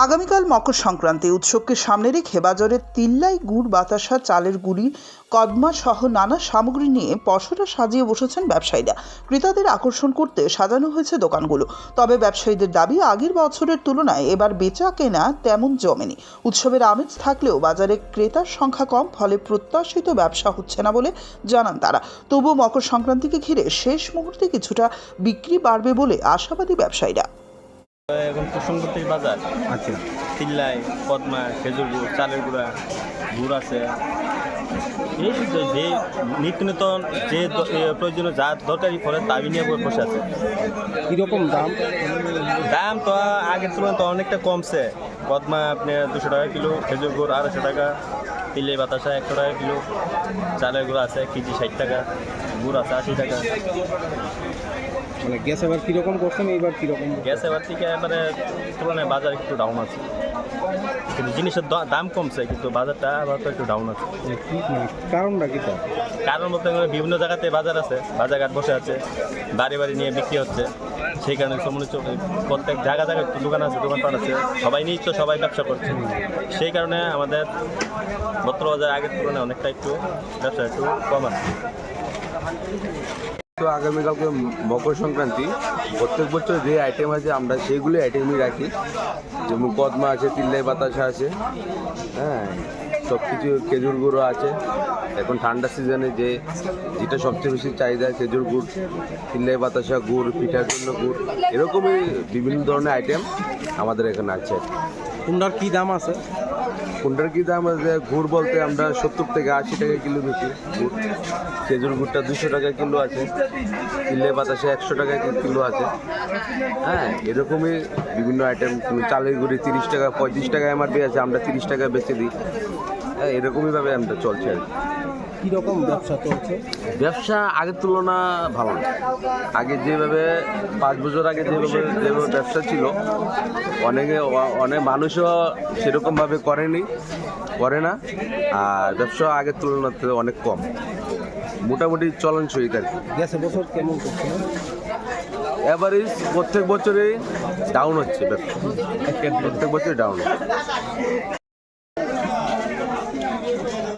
আগামীকাল মকর সংক্রান্তি উৎসবকে সামনে রেখে বাজারে তিল্লাই, গুড়, বাতাসা, চালের গুঁড়ি, কদমা সহ নানা সামগ্রী নিয়ে পসরা সাজিয়ে বসেছেন ব্যবসায়ীরা। ক্রেতাদের আকর্ষণ করতে সাজানো হয়েছে দোকানগুলো। তবে ব্যবসায়ীদের দাবি, আগের বছরের তুলনায় এবার বেচা কেনা তেমন জমেনি। উৎসবের আমেজ থাকলেও বাজারে ক্রেতার সংখ্যা কম, ফলে প্রত্যাশিত ব্যবসা হচ্ছে না বলে জানান তারা। তবুও মকর সংক্রান্তিকে ঘিরে শেষ মুহূর্তে কিছুটা বিক্রি বাড়বে বলে আশাবাদী ব্যবসায়ীরা। এখন প্রসঙ্গতে বাজার আচ্ছা, তিল্লাই, কদমা, খেজুর গুড়, চালের গুঁড়া, গুড় আছে। এই যে নিত্য নতুন যে প্রয়োজনীয় যা দরকারি ফলে তাই নিয়ে বসে আছে। কীরকম দাম? দাম তো আগের তুলনায় তো অনেকটা কমছে। কদমা আপনার 200 টাকা কিলো, খেজুর গুড় 250 টাকা, তিল্লাই বাতাসা 100 টাকা কিলো, চালের গুঁড়া আছে কেজি 60 টাকা, গুড় আছে 80 টাকা। মানে গ্যাস এবার কীরকম করছেন, এইবার কীরকম? গ্যাস এবার থেকে এবারে তুলনায় বাজার একটু ডাউন আছে, কিন্তু জিনিসের দাম কমছে, কিন্তু বাজারটা আবার তো একটু ডাউন আছে। কারণটা কী? তার কারণ বলতে বিভিন্ন জায়গাতে বাজার আছে, বাজারঘাট বসে আছে, বাড়ি বাড়ি নিয়ে বিক্রি হচ্ছে। সেই কারণে প্রত্যেক জায়গায় একটু দোকান আছে, দোকানপাট আছে, সবাই নিয়েই তো সবাই ব্যবসা করছে। সেই কারণে আমাদের বর্তমান বাজার আগের তুলনায় অনেকটা একটু ব্যবসা একটু কম আছে। তো আগামীকালকে মকর সংক্রান্তি, প্রত্যেক বছর যে আইটেম আছে আমরা সেইগুলি আইটেমই রাখি। যেমন কদমা আছে, তিল্লাই বাতাসা আছে, হ্যাঁ, সব কিছু, খেজুর গুঁড়ো আছে। এখন ঠান্ডা সিজনে যেটা সবচেয়ে বেশি চাহিদা, খেজুর গুড়, তিল্লাই বাতাসা, গুড়, পিঠার জন্য গুড়, এরকমই বিভিন্ন ধরনের আইটেম আমাদের এখানে আছে। কোনটার কী দাম আছে? কোনটার কী দাম আছে? গুড় বলতে আমরা 70 থেকে 80 টাকা কিলো বেশি গুড়। খেজুর গুড়টা 200 টাকা কিলো আছে, তিল্লাই বাতাসা 100 টাকা কিলো আছে। হ্যাঁ, এরকমই বিভিন্ন আইটেম। চালের গুঁড়ি 30 টাকা, 35 টাকা এমআরপি আছে, আমরা 30 টাকা বেচে দিই। হ্যাঁ, এরকমইভাবে আমরা চলছে আর কি। কীরকম ব্যবসা চলছে? ব্যবসা আগের তুলনা ভালো না। আগে যেভাবে 5 বছর আগে যেভাবে ব্যবসা ছিল, অনেক মানুষও সেরকমভাবে করে না। আর ব্যবসা আগের তুলনাতে অনেক কম, মোটামুটি চলনসই আর কি। গ্যাসের বছর কেমন করছে? অ্যাভারেজ প্রত্যেক বছরেই ডাউন হচ্ছে ব্যবসা, প্রত্যেক বছরই ডাউন হচ্ছে।